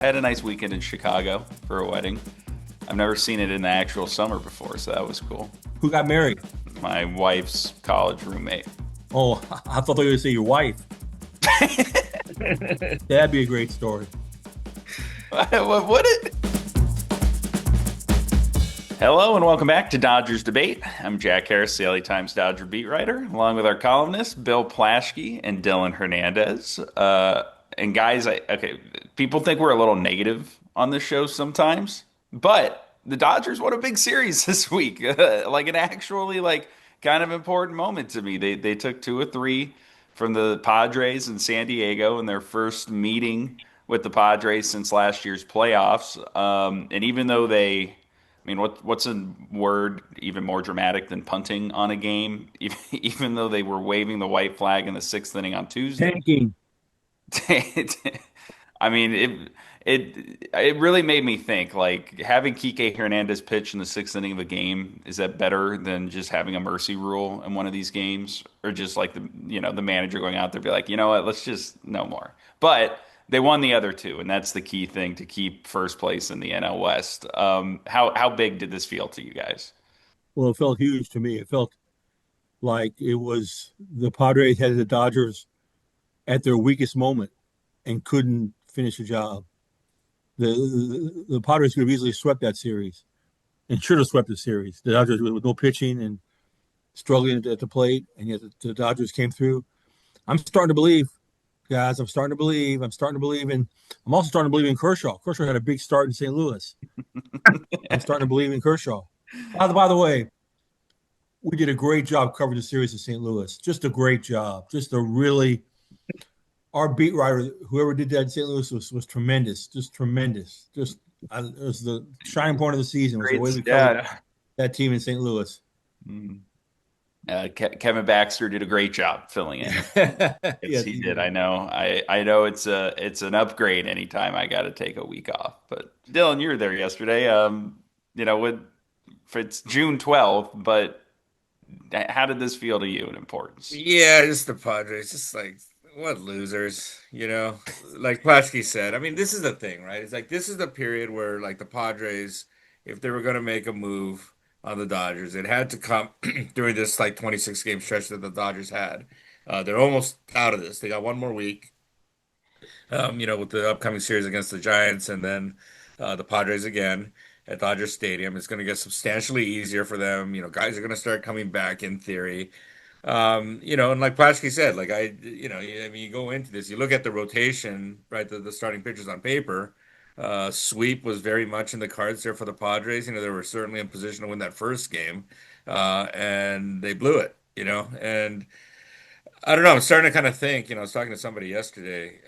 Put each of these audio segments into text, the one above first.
I had a nice weekend in Chicago for a wedding. I've never seen it in the actual summer before, so that was cool. Who got married? My wife's college roommate. Oh, I thought they were going to say your wife. That'd be a great story. What would it? Hello and welcome back to Dodgers Debate. I'm Jack Harris, the LA Times Dodger beat writer, along with our columnists Bill Plaschke and Dylan Hernandez. And guys, people think we're a little negative on this show sometimes, but the Dodgers won a big series this week, like an actually kind of important moment to me. They took 2 or 3 from the Padres in San Diego in their first meeting with the Padres since last year's playoffs. And even though what's a word even more dramatic than punting on a game? Even though they were waving the white flag in the 6th inning on Tuesday. Tanking. I mean, it really made me think, like, having Kike Hernandez pitch in the 6th inning of a game, is that better than just having a mercy rule in one of these games? Or just like the manager going out there be like, you know what, let's just no more. But they won the other 2, and that's the key thing to keep first place in the NL West. How big did this feel to you guys? Well, it felt huge to me. It felt like it was the Padres had the Dodgers at their weakest moment and couldn't finish the job. The Padres could have easily swept that series and should have swept the series. The Dodgers with no pitching and struggling at the plate, and yet the Dodgers came through. I'm starting to believe, guys. I'm starting to believe. And I'm also starting to believe in Kershaw. Kershaw had a big start in St. Louis. I'm starting to believe in Kershaw. By the way, we did a great job covering the series in St. Louis. Just a great job. Just a really our beat writer, whoever did that in St. Louis was tremendous. Just tremendous. It was the shining point of the season was the Great, way we covered yeah. that team in St. Louis. Mm. Kevin Baxter did a great job filling in. Yes, Yes, he he did. did. I know it's an upgrade anytime I got to take a week off. But Dylan, you were there yesterday. With it's June 12th, but how did this feel to you in importance? Yeah, just the Padres, just like what losers, Like Plaschke said, I mean, this is the thing, right? It's like this is the period where like the Padres, if they were going to make a move on the Dodgers, it had to come during this like 26 game stretch that the Dodgers had. They're almost out of this. They got one more week, with the upcoming series against the Giants and then the Padres again at Dodger Stadium. It's going to get substantially easier for them. Guys are going to start coming back in theory. And like Plaschke said, I mean, you go into this, you look at the rotation, right? The starting pitchers on paper. Sweep was very much in the cards there for the Padres. They were certainly in position to win that first game, and they blew it. And I don't know. I'm starting to kind of think. I was talking to somebody yesterday.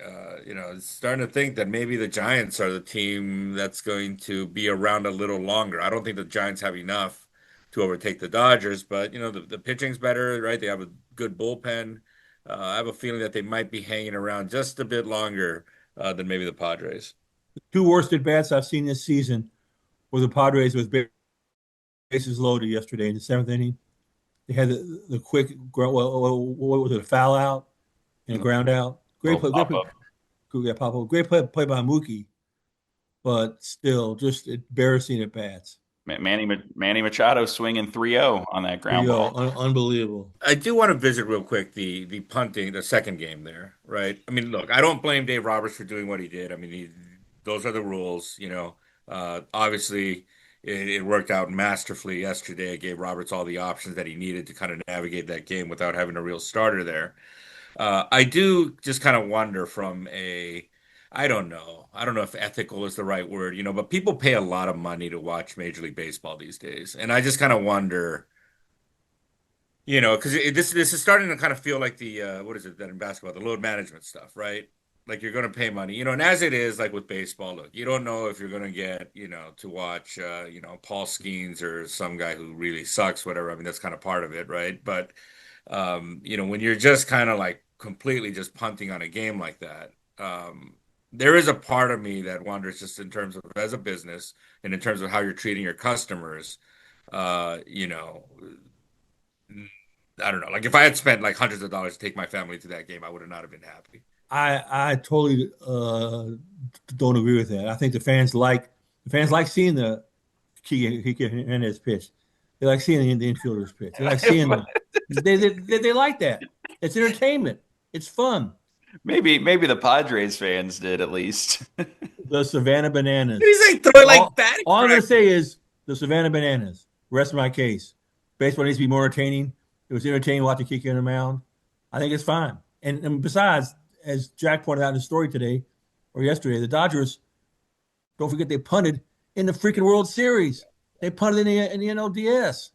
Starting to think that maybe the Giants are the team that's going to be around a little longer. I don't think the Giants have enough to overtake the Dodgers, but the pitching's better, right? They have a good bullpen. I have a feeling that they might be hanging around just a bit longer than maybe the Padres. Two worst at bats I've seen this season were the Padres with bases loaded yesterday in the 7th inning. They had the quick what was it, a foul out and a ground out. Great Little play, great pop play, up. yeah, Papa. Great play by Mookie, but still just embarrassing at bats. Manny Machado swinging 3-0 on that ground 3-0, ball. unbelievable. I do want to visit real quick the punting, the second game there, right? I mean, look, I don't blame Dave Roberts for doing what he did. I mean, those are the rules, Obviously, it worked out masterfully yesterday. It gave Roberts all the options that he needed to kind of navigate that game without having a real starter there. I do just kind of wonder from I don't know. I don't know if ethical is the right word, but people pay a lot of money to watch Major League Baseball these days. And I just kind of wonder. Because this is starting to kind of feel like the what is it that in basketball, the load management stuff, right? Like you're going to pay money, and as it is, like with baseball, look, you don't know if you're going to get, to watch, Paul Skeens or some guy who really sucks, whatever. I mean, that's kind of part of it, right? But when you're just kind of like completely just punting on a game like that, there is a part of me that wonders just in terms of as a business and in terms of how you're treating your customers, uh, you know. I don't know. Like if I had spent like hundreds of dollars to take my family to that game, I would have not have been happy. I totally don't agree with that. I think the fans like seeing the Kike Hernandez pitch. They like seeing the infielders pitch. They like seeing they like that. It's entertainment. It's fun. Maybe the Padres fans did at least. The Savannah Bananas. He's like throwing like All batting all I'm gonna practice. say is the Savannah Bananas. Rest my case. Baseball needs to be more entertaining. It was entertaining watching Kike on the mound. I think it's fine. And besides, as Jack pointed out in the story today or yesterday, the Dodgers, don't forget they punted in the freaking World Series. They punted in the NLDS.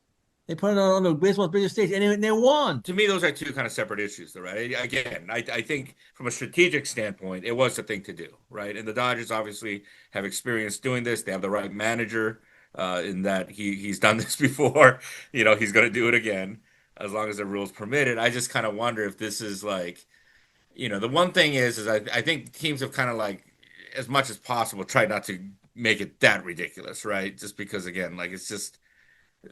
They punted on the baseball's biggest stage, and they won. To me, those are two kind of separate issues, though, right? Again, I think from a strategic standpoint, it was the thing to do, right? And the Dodgers obviously have experience doing this. They have the right manager, in that he's done this before. He's going to do it again as long as the rules permit it. I just kind of wonder if this is like, the one thing is I think teams have kind of like, as much as possible, tried not to make it that ridiculous, right? Just because, again, like it's just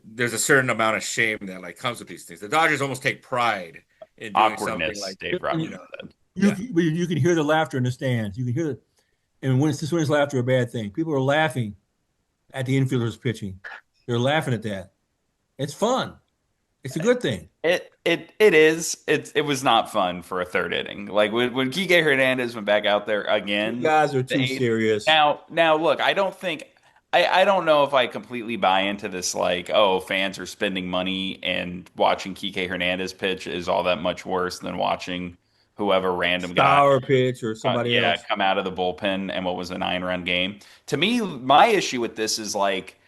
there's a certain amount of shame that like comes with these things. The Dodgers almost take pride in doing something Awkwardness, like, Dave you Roberts know, said. yeah. You can hear the laughter in the stands. You can hear it, and when is laughter a bad thing? People are laughing at the infielders pitching. They're laughing at that. It's fun. It's a good thing. It is. It was not fun for a third inning. Like when Kike Hernandez went back out there You again, guys are too they serious. now look, I don't know if I completely buy into this like, oh, fans are spending money and watching Kike Hernandez pitch is all that much worse than watching whoever random guy Sour pitch or somebody yeah, else. come out of the bullpen and what was a 9-run game. To me, my issue with this is like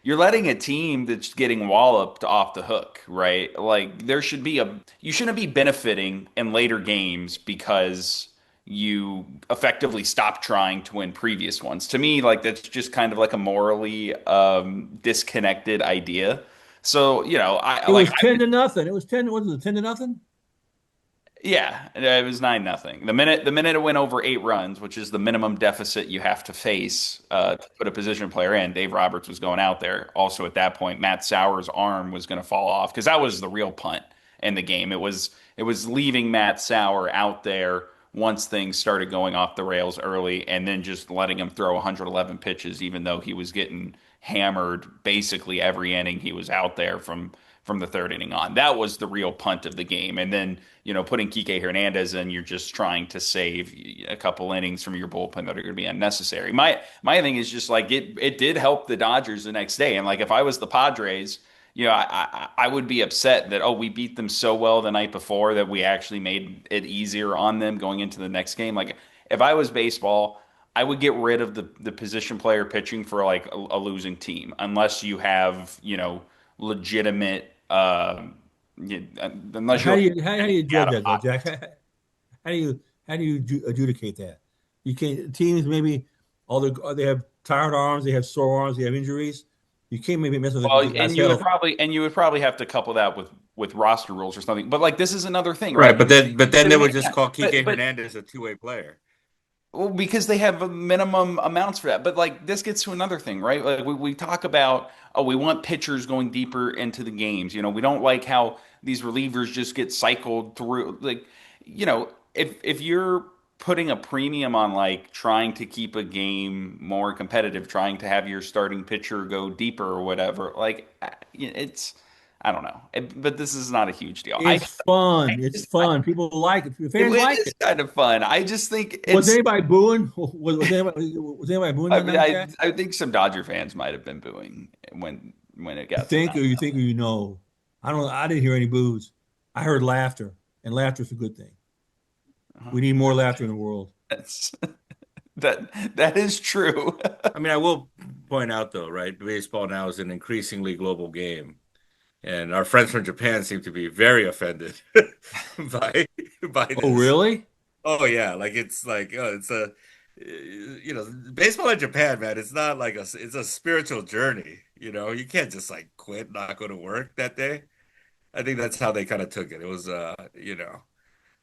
you're letting a team that's getting walloped off the hook, right? Like you shouldn't be benefiting in later games because you effectively stop trying to win previous ones. To me, like that's just kind of like a morally disconnected idea. So, It was 10-0. It was 10. Was it 10-0? yeah, it was 9-0. The minute it went over 8 runs, which is the minimum deficit you have to face to put a position player in, Dave Roberts was going out there. Also at that point, Matt Sauer's arm was going to fall off because that was the real punt in the game. It was leaving Matt Sauer out there once things started going off the rails early, and then just letting him throw 111 pitches, even though he was getting hammered basically every inning he was out there from the third inning on. That was the real punt of the game. And then, putting Kike Hernandez in, you're just trying to save a couple innings from your bullpen that are going to be unnecessary. My thing is just like it did help the Dodgers the next day. And like if I was the Padres, I would be upset that we beat them so well the night before that we actually made it easier on them going into the next game. Like if I was baseball, I would get rid of the position player pitching for like a losing team unless you have, legitimate unless How you do you out judge of that though, Jack? pocket. How do you adjudicate that? You can't teams maybe they have tired arms, they have sore arms, they have injuries. You can't maybe mess with Well, the guy's health. and you would probably have to couple that with roster rules or something. But like this is another thing, Right, right? but then To they me, would just yeah, call Kike but Hernandez a two-way player. well, because they have a minimum amounts for that. But like this gets to another thing, right? Like we talk about, we want pitchers going deeper into the games. We don't like how these relievers just get cycled through. Like, if you're putting a premium on like trying to keep a game more competitive, trying to have your starting pitcher go deeper or whatever, like it's I don't know. But this is not a huge deal. It's fun. It's fun. People like it. Fans It like is it. kind of fun. I just think Was it's anybody booing? Was anybody booing I that mean, night, Jack? I think some Dodger fans might have been booing when it got to You think or you know? I don't. I didn't hear any boos. I heard laughter, and laughter's a good thing. 9. We need more laughter in the world. That's that is true. I mean, I will point out though, right? Baseball now is an increasingly global game, and our friends from Japan seem to be very offended by by Oh, this. really? Oh yeah, like it's like it's a baseball in Japan, man. It's not like it's a spiritual journey. You can't just like quit, not go to work that day. I think that's how they kind of took it. It was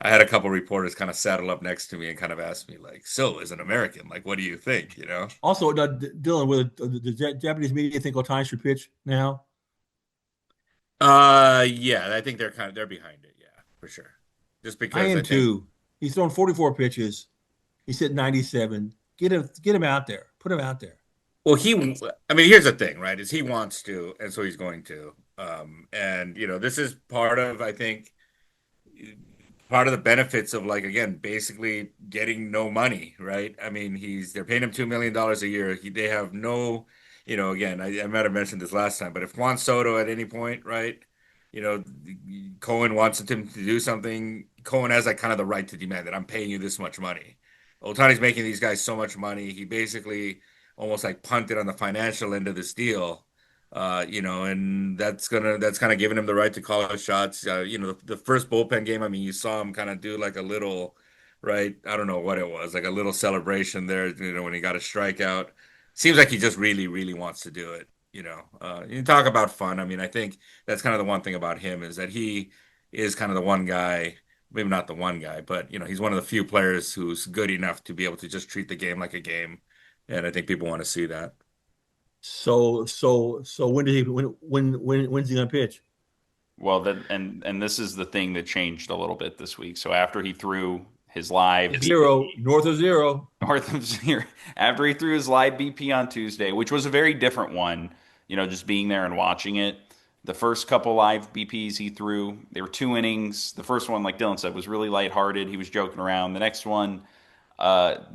I had a couple reporters kind of saddle up next to me and kind of ask me like, "So, as an American, like, what do you think?" Also, Dylan, with the Japanese media think Otani should pitch now. Yeah, I think they're behind it, yeah, for sure. Just I because am I think too. He's thrown 44 pitches. He's hit 97. Get him out there. Put him out there. Well, I mean, here's the thing, right? Is he wants to, and so he's going to. And this is part of, I think, part of the benefits of like again, basically getting no money, right? I mean, they're paying him $2 million a year. They have no, again, I might have mentioned this last time, but if Juan Soto at any point, right, you know, Cohen wants him to do something, Cohen has like kind of the right to demand that I'm paying you this much money. Otani's making these guys so much money. He basically almost like punted on the financial end of this deal. And that's kind of giving him the right to call out shots. The first bullpen game, I mean, you saw him kind of do like a little, right? I don't know what it was, like a little celebration there, when he got a strikeout. Seems like he just really, really wants to do it. You talk about fun. I mean, I think that's kind of the one thing about him is that he is kind of the one guy, maybe not the one guy, but he's one of the few players who's good enough to be able to just treat the game like a game. And I think people want to see that. So when's he gonna pitch? Well, and this is the thing that changed a little bit this week. So after he threw his live Zero, north of zero. north of zero, after he threw his live BP on Tuesday, which was a very different one, just being there and watching it. The first couple live BPs he threw, they were 2 innings. The first one, like Dylan said, was really lighthearted. He was joking around. The next one,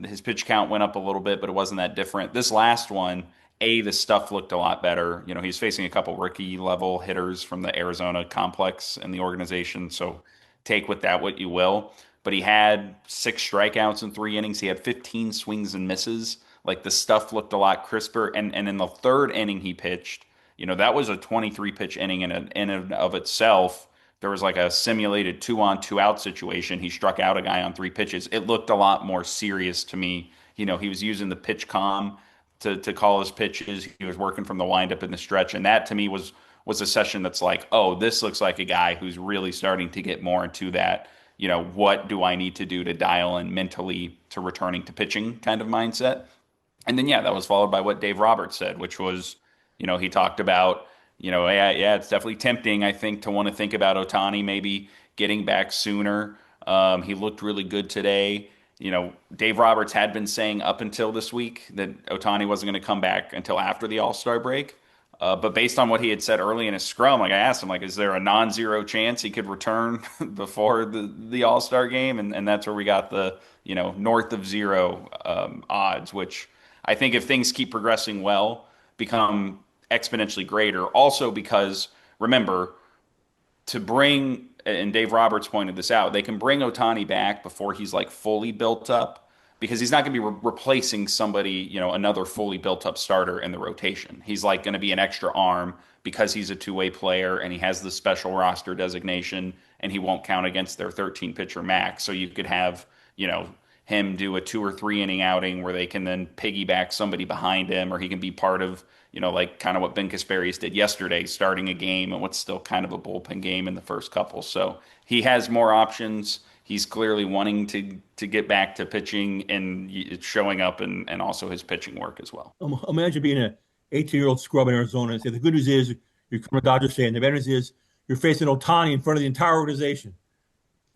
his pitch count went up a little bit, but it wasn't that different. This last one, the stuff looked a lot better. He's facing a couple rookie level hitters from the Arizona complex in the organization. So take with that what you will. But he had 6 strikeouts in 3 innings. He had 15 swings and misses. Like the stuff looked a lot crisper. And in the third inning he pitched, that was a 23 pitch inning in and of itself. There was like a simulated 2-on, 2-out situation. He struck out a guy on 3 pitches. It looked a lot more serious to me. He was using the pitch com to call his pitches. He was working from the windup in the stretch, and that to me was a session that's like, oh, this looks like a guy who's really starting to get more into that. What do I need to do to dial in mentally to returning to pitching kind of mindset? And then, yeah, that was followed by what Dave Roberts said, which was, he talked about, yeah, it's definitely tempting, I think, to want to think about Otani maybe getting back sooner. He looked really good today. Dave Roberts had been saying up until this week that Otani wasn't going to come back until after the All-Star break. But based on what he had said early in his scrum, like I asked him, like, is there a non-zero chance he could return before the All-Star game? And that's where we got the, north of zero odds, which I think if things keep progressing well, become exponentially greater. Also because, remember, to bring, and Dave Roberts pointed this out, they can bring Otani back before he's like fully built up because he's not going to be replacing somebody, another fully built up starter in the rotation. He's like going to be an extra arm because he's a two-way player and he has the special roster designation and he won't count against their 13 pitcher max. So you could have, him do a 2 or 3 inning outing where they can then piggyback somebody behind him, or he can be part of, like kind of what Ben Kasperius did yesterday, starting a game and what's still kind of a bullpen game in the first couple. So he has more options. He's clearly wanting to get back to pitching, and it's showing up and also his pitching work as well. Imagine being an 18-year-old scrub in Arizona and say the good news is you're coming to Dodger Stadium. The bad news is you're facing Otani in front of the entire organization.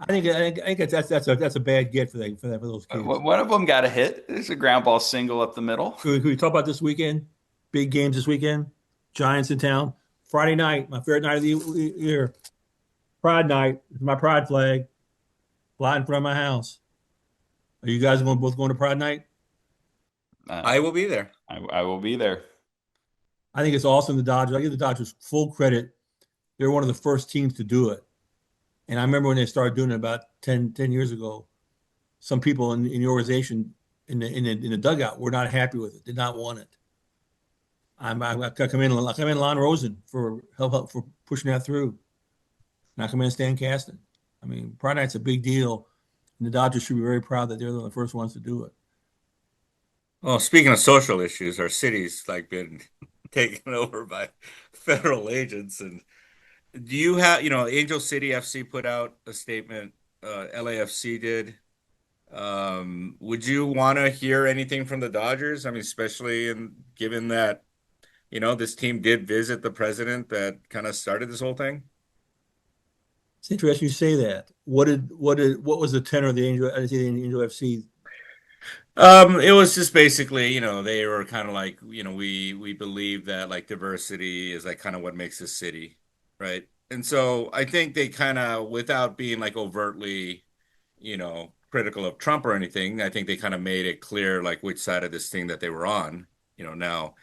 I think that's a bad get for those kids. One of them got a hit. There's a ground ball single up the middle. Could we talk about this weekend? Big games this weekend. Giants in town. Friday night, my favorite night of the year. Pride night. My pride flag. Fly in front of my house. Are you guys both going to Pride night? I will be there. I will be there. I think it's awesome. The Dodgers. I give the Dodgers full credit. They're one of the first teams to do it. And I remember when they started doing it about 10 years ago, some people in the organization in the dugout were not happy with it, did not want it. I come in Lon Rosen for help for pushing that through. And I come in Stan Kasten. I mean, Pride Night's a big deal, and the Dodgers should be very proud that they're the first ones to do it. Well, speaking of social issues, our city's like been taken over by federal agents. And do you have, Angel City FC put out a statement, LAFC did. Would you want to hear anything from the Dodgers? I mean, especially given that, this team did visit the president that kind of started this whole thing. It's interesting you say that. What was the tenor of the Angel? I see the Angel FC. It was just basically, they were kind of like, we believe that like diversity is like kind of what makes a city, right? And so I think they kind of, without being like overtly, critical of Trump or anything, I think they kind of made it clear like which side of this thing that they were on. Now,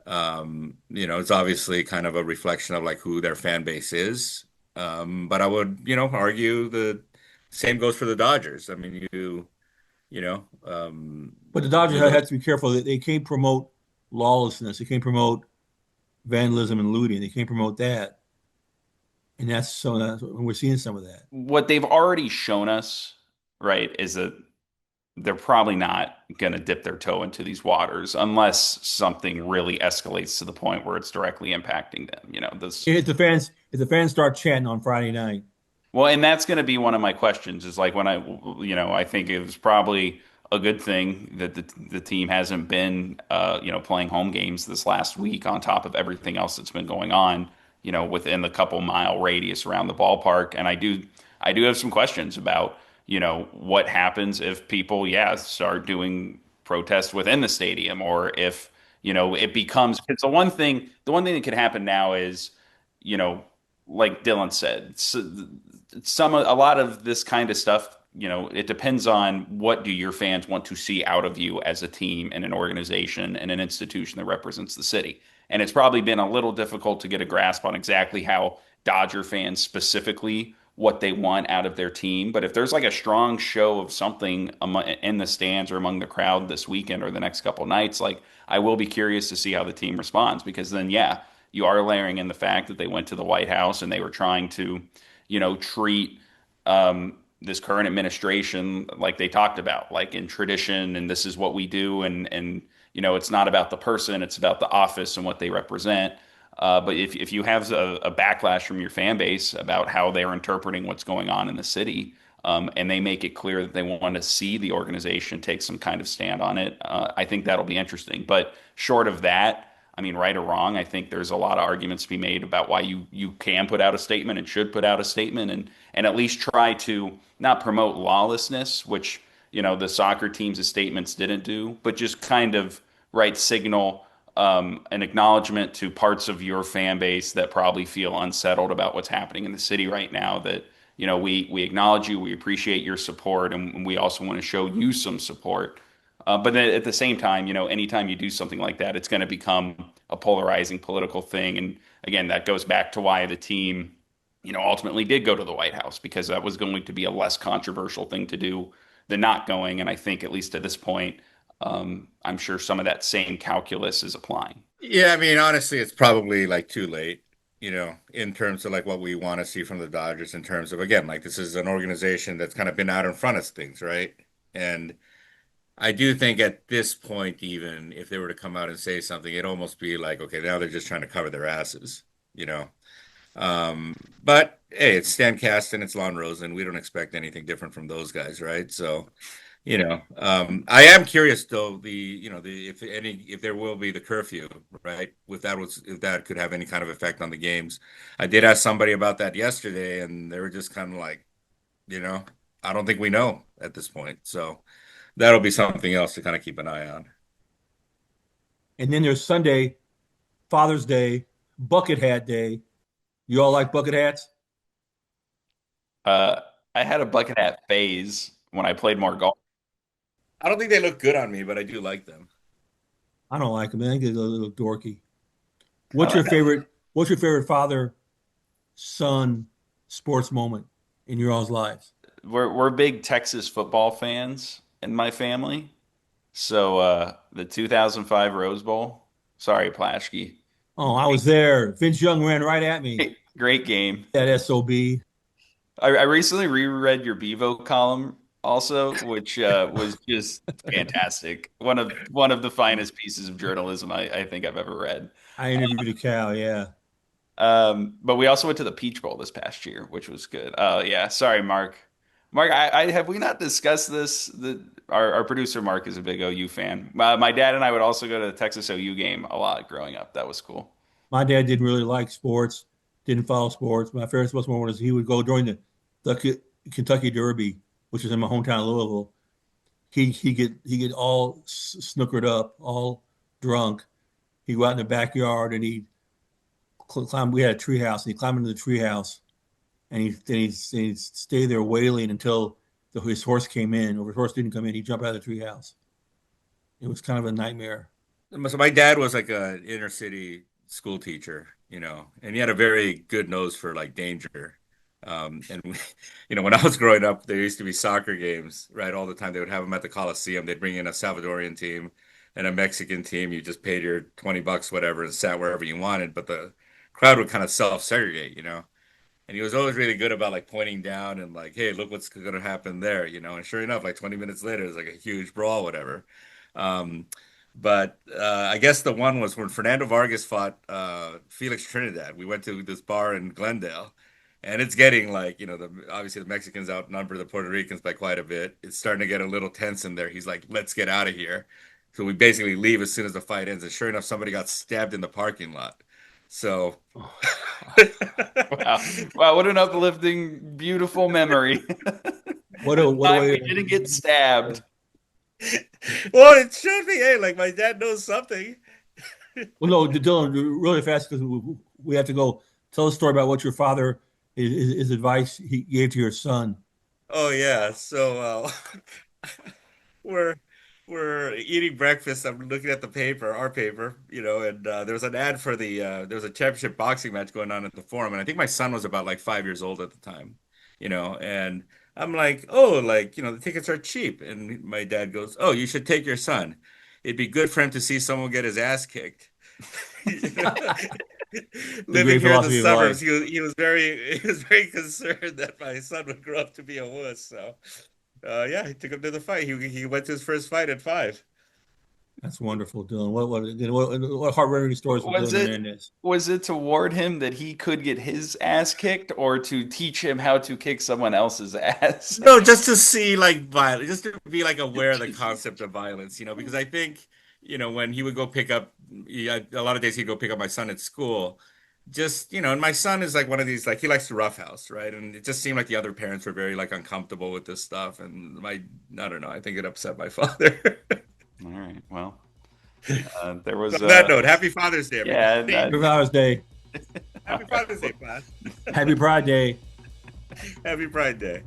it's obviously kind of a reflection of like who their fan base is. But I would, argue the same goes for the Dodgers. I mean, But the Dodgers you look. had to be careful that they can't promote lawlessness. They can't promote vandalism and looting. They can't promote that. And we're seeing some of that. What they've already shown us, right, is that they're probably not going to dip their toe into these waters unless something really escalates to the point where it's directly impacting them. This. If the fans start chanting on Friday night, Well, and that's going to be one of my questions is like when I think it was probably a good thing that the team hasn't been, playing home games this last week on top of everything else that's been going on, within the couple mile radius around the ballpark. And I do have some questions about, what happens if people, yeah, start doing protests within the stadium or if, it becomes, because the one thing that could happen now is, you know, like Dylan said, a lot of this kind of stuff, it depends on what do your fans want to see out of you as a team and an organization and an institution that represents the city. And it's probably been a little difficult to get a grasp on exactly how Dodger fans specifically what they want out of their team. But if there's like a strong show of something in the stands or among the crowd this weekend or the next couple nights, like I will be curious to see how the team responds because then, yeah, you are layering in the fact that they went to the White House and they were trying to, treat this current administration like they talked about, like in tradition, and this is what we do, and it's not about the person, it's about the office and what they represent. But if you have a backlash from your fan base about how they're interpreting what's going on in the city, and they make it clear that they want to see the organization take some kind of stand on it, I think that'll be interesting. But short of that, I mean, right or wrong, I think there's a lot of arguments to be made about why you can put out a statement and should put out a statement and at least try to not promote lawlessness, which, the soccer teams' statements didn't do, but just kind of signal an acknowledgement to parts of your fan base that probably feel unsettled about what's happening in the city right now that, we acknowledge you, we appreciate your support, and we also want to show you some support. But then at the same time, anytime you do something like that, it's going to become a polarizing political thing. And again, that goes back to why the team, ultimately did go to the White House because that was going to be a less controversial thing to do than not going. And I think at least at this point, I'm sure some of that same calculus is applying. Yeah, I mean, honestly, it's probably like too late, in terms of like what we want to see from the Dodgers in terms of, again, like this is an organization that's kind of been out in front of things, right? And I do think at this point, even if they were to come out and say something, it'd almost be like, okay, now they're just trying to cover their asses, you know? But hey, it's Stan Kasten, it's Lon Rosen. We don't expect anything different from those guys, right? So, I am curious though, if there will be the curfew, right? If that could have any kind of effect on the games. I did ask somebody about that yesterday, and they were just kind of like, you know, I don't think we know at this point. So that'll be something else to kind of keep an eye on. and then there's Sunday, Father's Day, Bucket Hat Day. You all like bucket hats? Uh, I had a bucket hat phase when I played more golf. I don't think they look good on me, but I do like them. I don't like them. I think they're a little dorky. I What's your like favorite? What's your favorite father son sports moment in your all's lives? we're big Texas football fans in my family. So the 2005 Rose Bowl. Sorry, Plaschke. Oh, I was there. Vince Young ran right at me. Great game. That SOB. I recently reread your Bevo column also, which was just fantastic. One of the finest pieces of journalism I think I've ever read. I interviewed a cow. Yeah. But we also went to the Peach Bowl this past year, which was good. Oh yeah, sorry, Mark. Mark, I have we not discussed this? Our producer Mark is a big OU fan. My dad and I would also go to the Texas OU game a lot growing up. That was cool. My dad didn't really like sports. didn't follow sports. My favorite sports moment was he would go during the Kentucky Derby, which is in my hometown of Louisville. He get all snookered up, all drunk. He'd go out in the backyard and he'd climb. We had a tree house, and he'd climb into the tree house, and he'd stay there wailing until his horse came in. Or if his horse didn't come in, he'd jump out of the tree house. It was kind of a nightmare. So my dad was like an inner city school teacher, and he had a very good nose for like danger. And we, when I was growing up, there used to be soccer games, right, all the time. They would have them at the Coliseum. They'd bring in a Salvadorian team and a Mexican team. You just paid your $20 whatever and sat wherever you wanted, but the crowd would kind of self-segregate. And he was always really good about like pointing down and like, hey, look what's going to happen there, and sure enough, like 20 minutes later, it was like a huge brawl, whatever. Um, but I guess the one was when Fernando Vargas fought Felix Trinidad. We went to this bar in Glendale, and it's getting like, obviously the Mexicans outnumber the Puerto Ricans by quite a bit. It's starting to get a little tense in there. He's like, let's get out of here. So we basically leave as soon as the fight ends. And sure enough, somebody got stabbed in the parking lot. So, Wow. Wow, what an uplifting, beautiful memory. What a Time way! we didn't get stabbed. well, it showed me, hey, like my dad knows something. Well, no, Dylan, really fast because we have to go. Tell a story about what your father, his advice he gave to your son. Oh yeah. So we're we're eating breakfast. I'm looking at the paper, our paper, and there was an ad for there was a championship boxing match going on at the Forum, and I think my son was about like 5 years old at the time, and I'm like, oh, like, the tickets are cheap, and my dad goes, oh, you should take your son. It'd be good for him to see someone get his ass kicked. The Living great here in the philosophy of life. suburbs, he was very concerned that my son would grow up to be a wuss. So, yeah, he took him to the fight. He went to his first fight at 5. That's wonderful, Dylan. What heart-rending stories from Was Dylan it Hernandez. was it to warn him that he could get his ass kicked or to teach him how to kick someone else's ass? No, just to see like violence, just to be like aware of the concept of violence, because I think, when he would go pick up, a lot of days he'd go pick up my son at school, just, and my son is like one of these, like he likes to roughhouse, right? And it just seemed like the other parents were very like uncomfortable with this stuff. And I don't know, I think it upset my father. All right. Well, there was On that note, happy Father's Day, yeah, everybody. Happy Father's Day. Happy Father's Day, class. Happy Pride Day. Happy Pride Day.